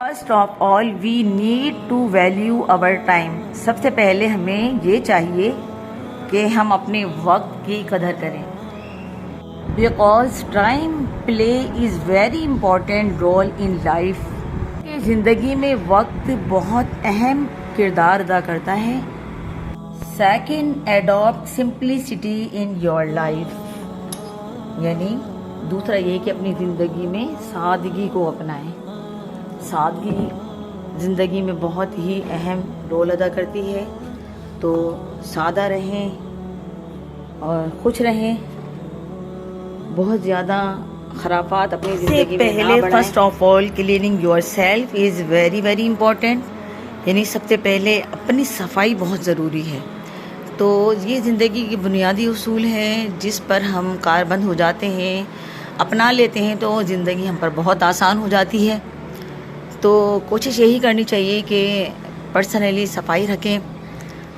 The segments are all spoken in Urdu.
First of all we need to value our time. سب سے پہلے ہمیں یہ چاہیے کہ ہم اپنے وقت کی قدر کریں. Because time play is very important role in life. زندگی میں وقت بہت اہم کردار ادا کرتا ہے. Second, adapt simplicity in your life. یعنی دوسرا یہ کہ اپنی زندگی میں سادگی کو اپنائیں. سادگی زندگی میں بہت ہی اہم رول ادا کرتی ہے. تو سادہ رہیں اور خوش رہیں. بہت زیادہ خرافات اپنی زندگی میں نہ بڑھائیں. First of all cleaning your self is very very important. یعنی سب سے پہلے اپنی صفائی بہت ضروری ہے. تو یہ زندگی کی بنیادی اصول ہیں جس پر ہم کاربند ہو جاتے ہیں، اپنا لیتے ہیں تو زندگی ہم پر بہت آسان ہو جاتی ہے. تو کوشش یہی کرنی چاہیے کہ پرسنلی صفائی رکھیں،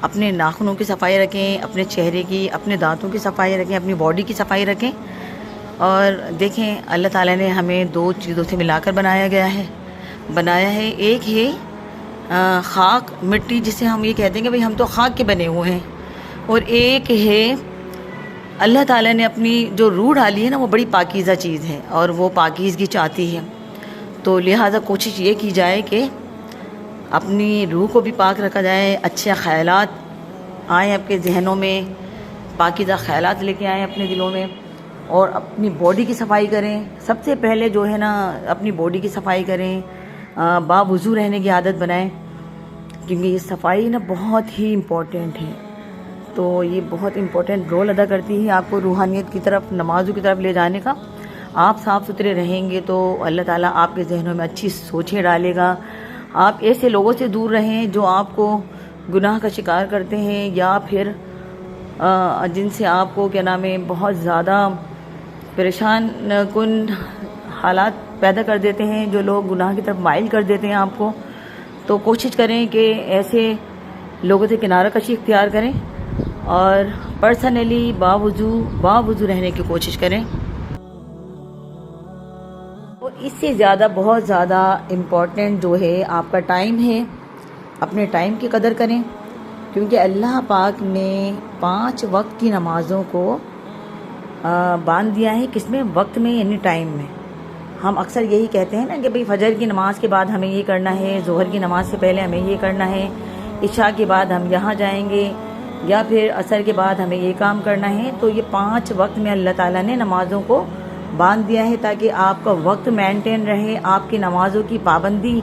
اپنے ناخنوں کی صفائی رکھیں، اپنے چہرے کی، اپنے دانتوں کی صفائی رکھیں، اپنی باڈی کی صفائی رکھیں. اور دیکھیں اللہ تعالیٰ نے ہمیں دو چیزوں سے ملا کر بنایا ہے. ایک ہے خاک مٹی، جسے ہم یہ کہتے ہیں کہ بھئی ہم تو خاک کے بنے ہوئے ہیں. اور ایک ہے اللہ تعالیٰ نے اپنی جو روح ڈالی ہے نا، وہ بڑی پاکیزہ چیز ہے اور وہ پاکیزگی چاہتی ہے. تو لہٰذا کوشش یہ کی جائے کہ اپنی روح کو بھی پاک رکھا جائے. اچھے خیالات آئیں آپ کے ذہنوں میں، پاکیزہ خیالات لے کے آئیں اپنے دلوں میں. اور اپنی باڈی کی صفائی کریں. سب سے پہلے جو ہے نا اپنی باڈی کی صفائی کریں. باوضو رہنے کی عادت بنائیں، کیونکہ یہ صفائی نا بہت ہی امپورٹنٹ ہے. تو یہ بہت امپورٹنٹ رول ادا کرتی ہے آپ کو روحانیت کی طرف، نمازوں کی طرف لے جانے کا. آپ صاف ستھرے رہیں گے تو اللہ تعالیٰ آپ کے ذہنوں میں اچھی سوچیں ڈالے گا. آپ ایسے لوگوں سے دور رہیں جو آپ کو گناہ کا شکار کرتے ہیں، یا پھر جن سے آپ کو کیا نام ہے بہت زیادہ پریشان کن حالات پیدا کر دیتے ہیں، جو لوگ گناہ کی طرف مائل کر دیتے ہیں آپ کو. تو کوشش کریں کہ ایسے لوگوں سے کنارہ کشی اختیار کریں اور پرسنلی باوضو رہنے کی کوشش کریں. اور اس سے زیادہ بہت زیادہ امپورٹنٹ جو ہے آپ کا ٹائم ہے. اپنے ٹائم کی قدر کریں، کیونکہ اللہ پاک نے 5 وقت کی نمازوں کو باندھ دیا ہے. کس میں؟ وقت میں، یعنی ٹائم میں. ہم اکثر یہی کہتے ہیں نا کہ بھئی فجر کی نماز کے بعد ہمیں یہ کرنا ہے، ظہر کی نماز سے پہلے ہمیں یہ کرنا ہے، عشاء کے بعد ہم یہاں جائیں گے، یا پھر عصر کے بعد ہمیں یہ کام کرنا ہے. تو یہ 5 وقت میں اللہ تعالیٰ نے نمازوں کو باندھ دیا ہے تاکہ آپ کا وقت مینٹین رہے. آپ کی نمازوں کی پابندی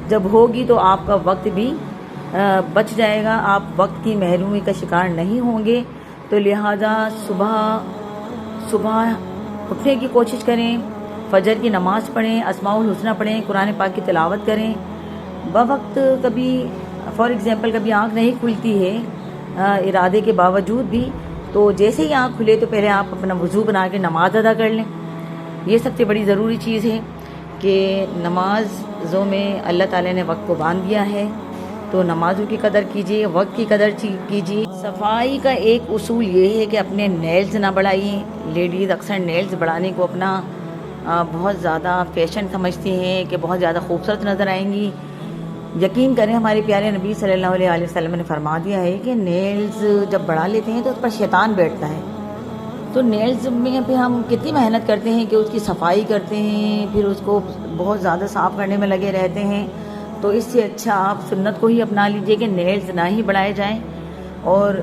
جب ہوگی تو آپ کا وقت بھی بچ جائے گا، آپ وقت کی محرومی کا شکار نہیں ہوں گے. تو لہٰذا صبح اٹھنے کی کوشش کریں، فجر کی نماز پڑھیں، اسماء الحسنہ پڑھیں، قرآن پاک کی تلاوت کریں. بوقت کبھی فار ایگزامپل کبھی آنکھ نہیں کھلتی ہے ارادے کے باوجود بھی، تو جیسے ہی آنکھ کھلے تو پہلے آپ اپنا وضو بنا کے نماز ادا کر لیں. یہ سب سے بڑی ضروری چیز ہے کہ نمازوں میں اللہ تعالیٰ نے وقت کو باندھ دیا ہے. تو نمازوں کی قدر کیجیے، وقت کی قدر کیجیے. صفائی کا ایک اصول یہ ہے کہ اپنے نیلز نہ بڑھائیے. لیڈیز اکثر نیلز بڑھانے کو اپنا بہت زیادہ فیشن سمجھتی ہیں کہ بہت زیادہ خوبصورت نظر آئیں گی. یقین کریں ہمارے پیارے نبی صلی اللہ علیہ وسلم نے فرما دیا ہے کہ نیلز جب بڑھا لیتے ہیں تو اس پر شیطان بیٹھتا ہے. تو نیلز میں پھر ہم کتنی محنت کرتے ہیں کہ اس کی صفائی کرتے ہیں، پھر اس کو بہت زیادہ صاف کرنے میں لگے رہتے ہیں. تو اس سے اچھا آپ سنت کو ہی اپنا لیجئے کہ نیلز نہ ہی بڑھائے جائیں. اور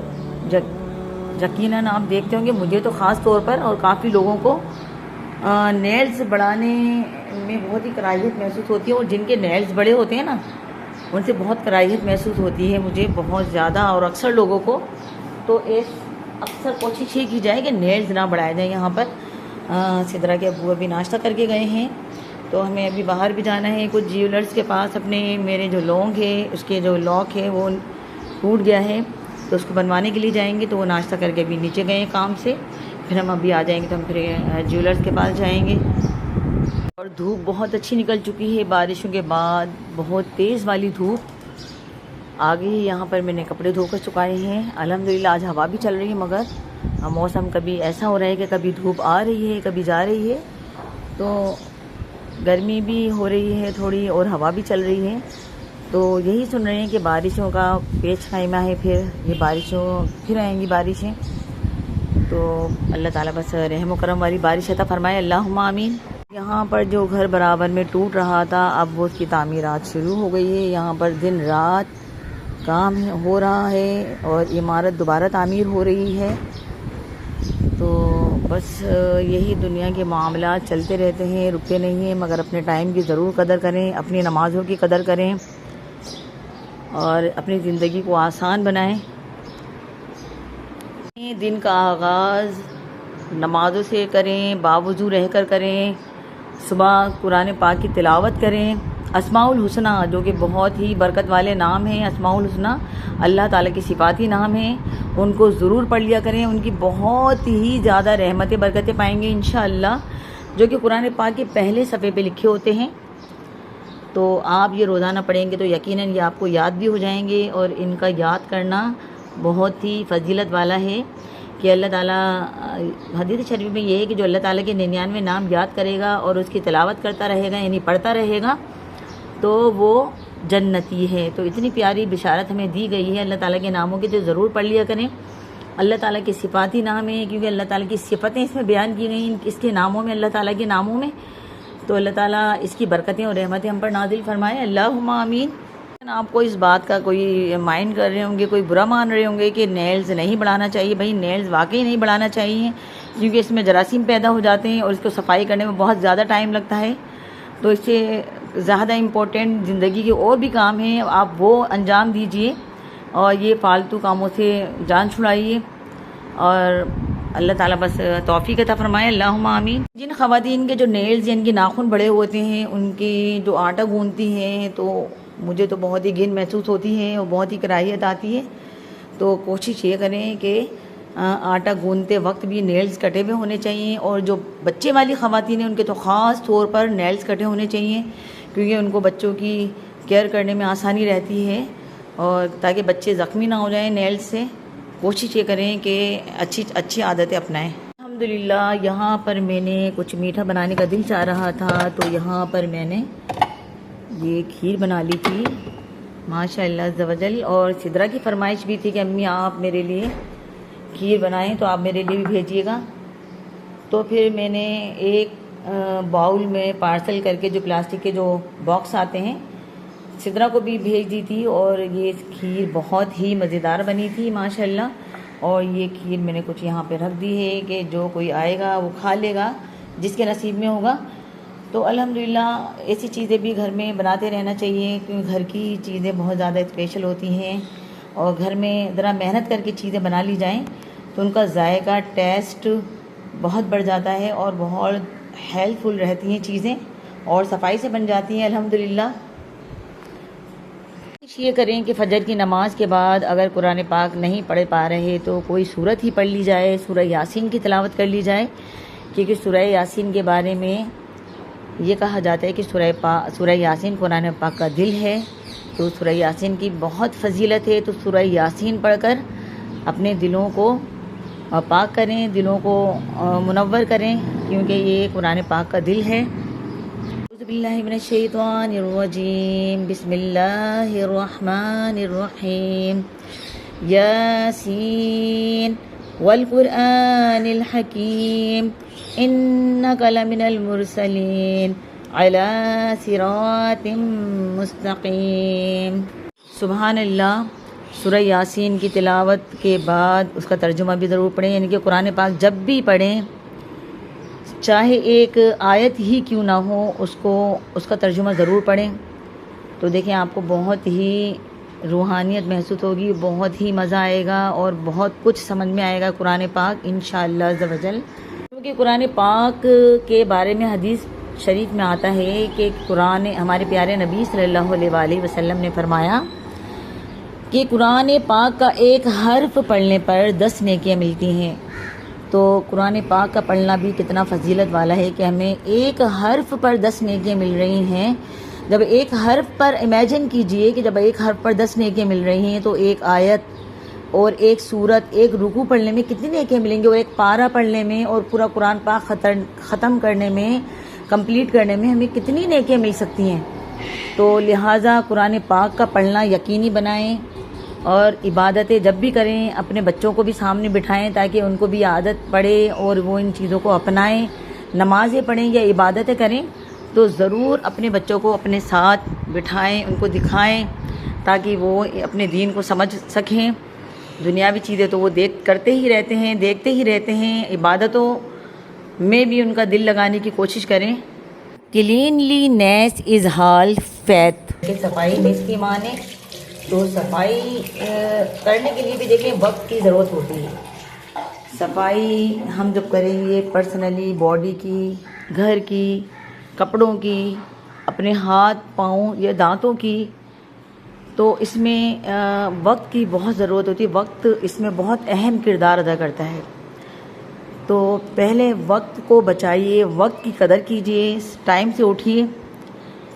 یقیناً آپ دیکھتے ہوں گے، مجھے تو خاص طور پر اور کافی لوگوں کو نیلز بڑھانے میں بہت ہی کراہیت محسوس ہوتی ہے. اور جن کے نیلز بڑے ہوتے ہیں نا، ان سے بہت کراہیت محسوس ہوتی ہے مجھے بہت زیادہ، اور اکثر لوگوں کو. تو اکثر کوشش یہ کی جائے کہ نیلز نہ بڑھائے جائیں. یہاں پر سدرا کے ابو ابھی ناشتہ کر کے گئے ہیں، تو ہمیں ابھی باہر بھی جانا ہے کچھ جیولرز کے پاس. میرے جو لونگ ہے اس کے جو لاک ہے وہ ٹوٹ گیا ہے، تو اس کو بنوانے کے لیے جائیں گے. تو وہ ناشتہ کر کے ابھی نیچے گئے ہیں کام سے. پھر ہم ابھی آ جائیں گے تو ہم پھر جیولرز کے پاس جائیں گے. اور دھوپ بہت اچھی نکل چکی ہے بارشوں کے بعد، بہت تیز والی دھوپ آ گئی. یہاں پر میں نے کپڑے دھو کر سکھائے ہیں الحمدللہ. آج ہوا بھی چل رہی ہے، مگر موسم کبھی ایسا ہو رہا ہے کہ کبھی دھوپ آ رہی ہے کبھی جا رہی ہے. تو گرمی بھی ہو رہی ہے تھوڑی اور ہوا بھی چل رہی ہے، تو یہی سن رہے ہیں کہ بارشوں کا پیش خیمہ ہے، پھر یہ پھر آئیں گی بارشیں، تو اللہ تعالیٰ بس رحم و کرم والی بارش عطا فرمائے، اللہم آمین۔ یہاں پر جو گھر برابر میں ٹوٹ رہا تھا اب وہ اس کی تعمیرات شروع ہو گئی ہے، یہاں پر دن رات کام ہو رہا ہے اور عمارت دوبارہ تعمیر ہو رہی ہے، تو بس یہی دنیا کے معاملات چلتے رہتے ہیں، رکتے نہیں ہیں، مگر اپنے ٹائم کی ضرور قدر کریں، اپنی نمازوں کی قدر کریں اور اپنی زندگی کو آسان بنائیں۔ دن کا آغاز نمازوں سے کریں، باوضو رہ کر کریں، صبح قرآن پاک کی تلاوت کریں، اسماء الحسنہ جو کہ بہت ہی برکت والے نام ہیں، اسماء الحسنہ اللہ تعالیٰ کی صفاتی نام ہیں، ان کو ضرور پڑھ لیا کریں، ان کی بہت ہی زیادہ رحمتیں برکتیں پائیں گے انشاءاللہ، جو کہ قرآن پاک کے پہلے صفحے پہ لکھے ہوتے ہیں، تو آپ یہ روزانہ پڑھیں گے تو یقیناً یہ آپ کو یاد بھی ہو جائیں گے، اور ان کا یاد کرنا بہت ہی فضیلت والا ہے کہ اللہ تعالیٰ حدیث شریف میں یہ ہے کہ جو اللہ تعالیٰ کے 99 نام یاد کرے گا اور اس کی تلاوت کرتا رہے گا، یعنی پڑھتا رہے گا، تو وہ جنتی ہے۔ تو اتنی پیاری بشارت ہمیں دی گئی ہے اللہ تعالیٰ کے ناموں کی، تو ضرور پڑھ لیا کریں۔ اللہ تعالیٰ کے صفاتی نام ہیں کیونکہ اللہ تعالیٰ کی صفتیں اس میں بیان کی گئی ہیں، اس کے ناموں میں، اللہ تعالیٰ کے ناموں میں، تو اللہ تعالیٰ اس کی برکتیں اور رحمتیں ہم پر نازل فرمائے، اللہم آمین۔ آپ کو اس بات کا کوئی مائنڈ کر رہے ہوں گے، کوئی برا مان رہے ہوں گے کہ نیلز نہیں بڑھانا چاہیے، بھائی نیلز واقعی نہیں بڑھانا چاہیے کیونکہ اس میں جراثیم پیدا ہو جاتے ہیں اور اس کو صفائی کرنے میں بہت زیادہ ٹائم لگتا ہے، تو اس سے زیادہ امپورٹنٹ زندگی کے اور بھی کام ہیں، آپ وہ انجام دیجئے اور یہ فالتو کاموں سے جان چھڑائیے، اور اللہ تعالیٰ بس توفیق عطا فرمائے، اللہم آمین۔ جن خواتین کے جو نیلز یا ان کے ناخن بڑے ہوتے ہیں، ان کی جو آٹا گوندتی ہیں، تو مجھے تو بہت ہی گھن محسوس ہوتی ہے اور بہت ہی کراہیت آتی ہے، تو کوشش یہ کریں کہ آٹا گوندتے وقت بھی نیلز کٹے ہوئے ہونے چاہیے، اور جو بچے والی خواتین ہیں ان کے تو خاص طور پر نیلز کٹے ہونے چاہیے کیونکہ ان کو بچوں کی کیئر کرنے میں آسانی رہتی ہے، اور تاکہ بچے زخمی نہ ہو جائیں نیلز سے، کوشش یہ کریں کہ اچھی عادتیں اپنائیں۔ الحمدللہ یہاں پر میں نے کچھ میٹھا بنانے کا دل چاہ رہا تھا، تو یہاں پر میں نے یہ کھیر بنا لی تھی ماشاءاللہ عز و جل، اور سدرا کی فرمائش بھی تھی کہ امی آپ میرے لیے کھیر بنائیں تو آپ میرے لیے بھی بھیجیے گا، تو پھر میں نے ایک باؤل میں پارسل کر کے جو پلاسٹک کے جو باکس آتے ہیں سدرا کو بھی بھیج دی تھی، اور یہ کھیر بہت ہی مزیدار بنی تھی ماشاءاللہ، اور یہ کھیر میں نے کچھ یہاں پہ رکھ دی ہے کہ جو کوئی آئے گا وہ کھا لے گا جس کے نصیب میں ہوگا، تو الحمدللہ ایسی چیزیں بھی گھر میں بناتے رہنا چاہیے کیونکہ گھر کی چیزیں بہت زیادہ اسپیشل ہوتی ہیں، اور گھر میں ذرا محنت کر کے چیزیں بنا لی جائیں تو ان کا ذائقہ ٹیسٹ بہت بڑھ جاتا ہے اور بہت ہیلتھ فل رہتی ہیں چیزیں اور صفائی سے بن جاتی ہیں الحمدللہ۔ یہ کریں کہ فجر کی نماز کے بعد اگر قرآن پاک نہیں پڑھ پا رہے تو کوئی سورت ہی پڑھ لی جائے، سورہ یاسین کی تلاوت کر لی جائے، کیونکہ سورہ یاسین کے بارے میں یہ کہا جاتا ہے کہ سورہ یاسین قرآن پاک کا دل ہے، تو سورہ یاسین کی بہت فضیلت ہے، تو سورہ یاسین پڑھ کر اپنے دلوں کو پاک کریں، دلوں کو منور کریں، کیونکہ یہ قرآن پاک کا دل ہے۔ اعوذ باللہ من الشیطان الرجیم، بسم اللہ الرحمن الرحیم، یاسین والقرآن الحکیم انک لمن المرسلین علی صراط مستقیم۔ سبحان اللہ۔ سورہ یاسین کی تلاوت کے بعد اس کا ترجمہ بھی ضرور پڑھیں، یعنی کہ قرآن پاک جب بھی پڑھیں چاہے ایک آیت ہی کیوں نہ ہو اس کا ترجمہ ضرور پڑھیں، تو دیکھیں آپ کو بہت ہی روحانیت محسوس ہوگی، بہت ہی مزہ آئے گا اور بہت کچھ سمجھ میں آئے گا قرآن پاک انشاءاللہ عز و جل، کیونکہ قرآن پاک کے بارے میں حدیث شریف میں آتا ہے کہ قرآن ہمارے پیارے نبی صلی اللہ علیہ وآلہ وسلم نے فرمایا کہ قرآن پاک کا ایک حرف پڑھنے پر 10 نیکیاں ملتی ہیں، تو قرآن پاک کا پڑھنا بھی کتنا فضیلت والا ہے کہ ہمیں ایک حرف پر 10 نیکیاں مل رہی ہیں۔ جب ایک حرف پر امیجن کیجئے کہ جب ایک حرف پر 10 نیکیاں مل رہی ہیں تو ایک آیت اور ایک سورت، ایک رکوع پڑھنے میں کتنی نیکیاں ملیں گی، اور ایک پارہ پڑھنے میں اور پورا قرآن پاک ختم کرنے میں کمپلیٹ کرنے میں ہمیں کتنی نیکیاں مل سکتی ہیں. تو لہٰذا قرآن پاک کا پڑھنا یقینی بنائیں اور عبادتیں جب بھی کریں اپنے بچوں کو بھی سامنے بٹھائیں تاکہ ان کو بھی عادت پڑے اور وہ ان چیزوں کو اپنائیں. نمازیں پڑھیں یا عبادتیں کریں تو ضرور اپنے بچوں کو اپنے ساتھ بٹھائیں, ان کو دکھائیں تاکہ وہ اپنے دین کو سمجھ سکیں. دنیاوی چیزیں تو وہ کرتے ہی رہتے ہیں, دیکھتے ہی رہتے ہیں. عبادتوں میں بھی ان کا دل لگانے کی کوشش کریں. کلینلینیس از ہالف فیتھ, کہ صفائی نصف ایمان ہے. تو صفائی کرنے کے لیے بھی دیکھیں وقت کی ضرورت ہوتی ہے. صفائی ہم جب کریں گے پرسنلی, باڈی کی, گھر کی, کپڑوں کی, اپنے ہاتھ پاؤں یا دانتوں کی, تو اس میں وقت کی بہت ضرورت ہوتی ہے. وقت اس میں بہت اہم کردار ادا کرتا ہے. تو پہلے وقت کو بچائیے, وقت کی قدر کیجیے, ٹائم سے اٹھیے.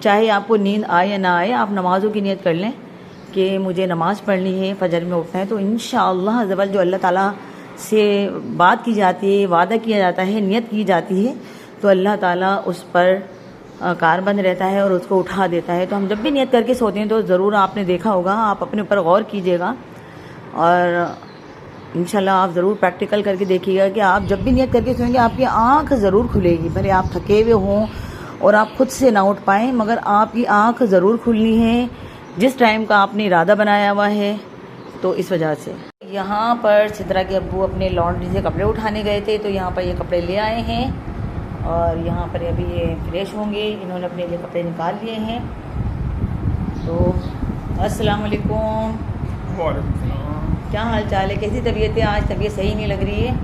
چاہے آپ کو نیند آئے یا نہ آئے, آپ نمازوں کی نیت کر لیں کہ مجھے نماز پڑھنی ہے, فجر میں اٹھنا ہے. تو انشاءاللہ عز و جل جو اللہ تعالیٰ سے بات کی جاتی ہے, وعدہ کیا جاتا ہے, نیت کی جاتی ہے, تو اللہ تعالیٰ اس پر کاربند رہتا ہے اور اس کو اٹھا دیتا ہے. تو ہم جب بھی نیت کر کے سوتے ہیں تو ضرور آپ نے دیکھا ہوگا, آپ اپنے اوپر غور کیجیے گا اور انشاءاللہ آپ ضرور پریکٹیکل کر کے دیکھیے گا کہ آپ جب بھی نیت کر کے سوئیں گے آپ کی آنکھ ضرور کھلے گی. بھلے آپ تھکے ہوئے ہوں اور آپ خود سے نہ اٹھ پائیں, مگر آپ کی آنکھ ضرور کھلنی ہے جس ٹائم کا آپ نے ارادہ بنایا ہوا ہے. تو اس وجہ سے یہاں پر سدرا کے ابو اپنے لانڈری سے کپڑے اٹھانے گئے تھے, تو یہاں پر یہ کپڑے لے آئے ہیں اور یہاں پر ابھی یہ فریش ہوں گے. انہوں نے اپنے لیے کپڑے نکال لیے ہیں. تو السلام علیکم. وعلیکم السلام. کیا حال چال ہے, کیسی طبیعت ہے؟ آج طبیعت صحیح نہیں لگ رہی ہے.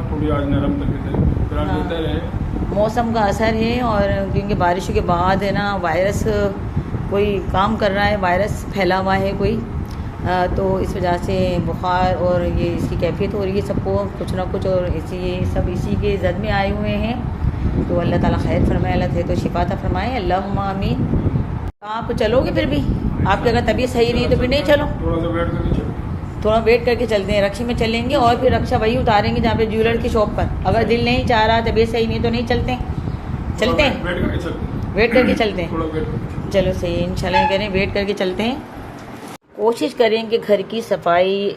تھوڑی آج نرم طبیعت ہے. موسم کا اثر ہے اور کیونکہ بارشوں کے بعد ہے نا وائرس کوئی کام کر رہا ہے, وائرس پھیلا ہوا ہے کوئی, تو اس وجہ سے بخار اور یہ اس کی کیفیت ہو رہی ہے سب کو کچھ نہ کچھ, اور یہ سب اسی کے زد میں آئے ہوئے ہیں. تو اللہ تعالیٰ خیر فرمائے, اللہ تھے تو شفا عطا فرمائے, اللہم آمین. آپ چلو گے پھر بھی, آپ کی اگر طبیعت صحیح نہیں تو پھر نہیں چلو, تھوڑا ویٹ کر کے چلتے ہیں. رکشے میں چلیں گے اور پھر رکشا وہی اتاریں گے جہاں پہ جیولر کی شاپ پر. اگر دل نہیں چاہ رہا, طبیعت صحیح نہیں تو نہیں چلتے ہیں, ویٹ کر کے چلتے ہیں. چلو صحیح ہے, انشاءاللہ کہہ رہے ہیں ویٹ کر کے چلتے ہیں. کوشش کریں کہ گھر کی صفائی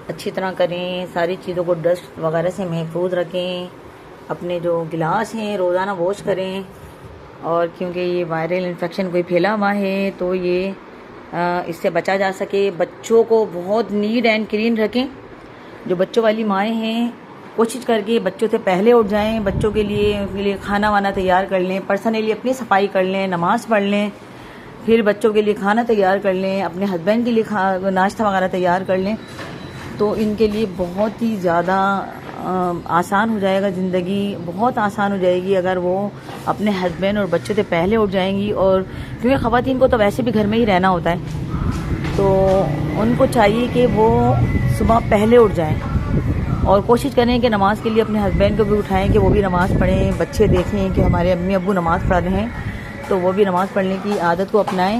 اچھی طرح کریں, ساری چیزوں کو ڈسٹ وغیرہ سے محفوظ رکھیں. اپنے جو گلاس ہیں روزانہ واش کریں, اور کیونکہ یہ وائرل انفیکشن کوئی پھیلا ہوا ہے تو یہ اس سے بچا جا سکے. بچوں کو بہت نیٹ اینڈ کلین رکھیں. جو بچوں والی مائیں ہیں کوشش کر کے بچوں سے پہلے اٹھ جائیں, بچوں کے لیے کھانا وانا تیار کر لیں, پرسنلی اپنی صفائی کر لیں, نماز پڑھ لیں, پھر بچوں کے لیے کھانا تیار کر لیں, اپنے ہسبینڈ کے لیے ناشتہ وغیرہ تیار کر لیں. تو ان کے لیے بہت ہی زیادہ آسان ہو جائے گا, زندگی بہت آسان ہو جائے گی اگر وہ اپنے ہسبینڈ اور بچوں سے پہلے اٹھ جائیں گی. اور کیونکہ خواتین کو تو ویسے بھی گھر میں ہی رہنا ہوتا ہے, تو ان کو چاہیے کہ وہ صبح پہلے اٹھ جائیں اور کوشش کریں کہ نماز کے لیے اپنے ہسبینڈ کو بھی اٹھائیں کہ وہ بھی نماز پڑھیں. بچے دیکھیں کہ ہمارے امی ابو نماز پڑھ رہے ہیں تو وہ بھی نماز پڑھنے کی عادت کو اپنائیں.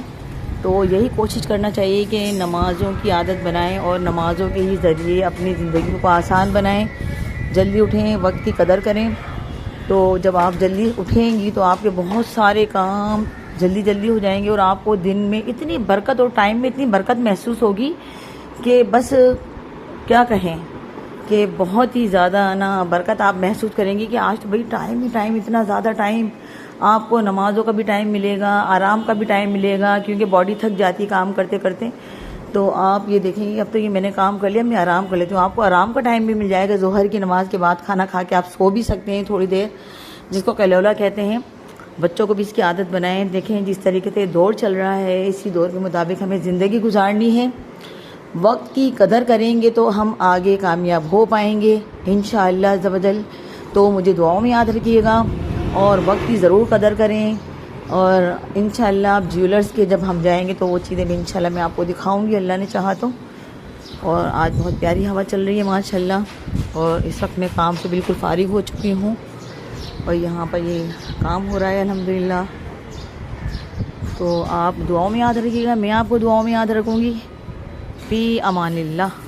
تو یہی کوشش کرنا چاہیے کہ نمازوں کی عادت بنائیں اور نمازوں کے ہی ذریعے اپنی زندگی کو آسان بنائیں. جلدی اٹھیں, وقت کی قدر کریں. تو جب آپ جلدی اٹھیں گی تو آپ کے بہت سارے کام جلدی ہو جائیں گے اور آپ کو دن میں اتنی برکت اور ٹائم میں اتنی برکت محسوس ہوگی کہ بس کیا کہیں, کہ بہت ہی زیادہ نا برکت آپ محسوس کریں گی کہ آج تو بھائی ٹائم ہی ٹائم, اتنا زیادہ ٹائم. آپ کو نمازوں کا بھی ٹائم ملے گا, آرام کا بھی ٹائم ملے گا, کیونکہ باڈی تھک جاتی ہے کام کرتے کرتے. تو آپ یہ دیکھیں گے اب تو یہ میں نے کام کر لیا, میں آرام کر لیتی ہوں. آپ کو آرام کا ٹائم بھی مل جائے گا. ظہر کی نماز کے بعد کھانا کھا کے آپ سو بھی سکتے ہیں تھوڑی دیر, جس کو کیلولا کہتے ہیں. بچوں کو بھی اس کی عادت بنائیں. دیکھیں جس طریقے سے دور چل رہا ہے, اسی دور کے مطابق ہمیں زندگی گزارنی ہے. وقت کی قدر کریں گے تو ہم آگے کامیاب ہو پائیں گے انشاءاللہ عز و جل. تو مجھے دعاؤں میں یاد رکھیے گا اور وقت کی ضرور قدر کریں. اور انشاءاللہ آپ جیولرز کے جب ہم جائیں گے تو وہ چیزیں بھی انشاءاللہ میں آپ کو دکھاؤں گی, اللہ نے چاہا تو. اور آج بہت پیاری ہوا چل رہی ہے ماشاءاللہ, اور اس وقت میں کام سے بالکل فارغ ہو چکی ہوں اور یہاں پر یہ کام ہو رہا ہے الحمدللہ. تو آپ دعاؤں میں یاد رکھیے گا, میں آپ کو دعاؤں میں یاد رکھوں گی. فی امان اللہ.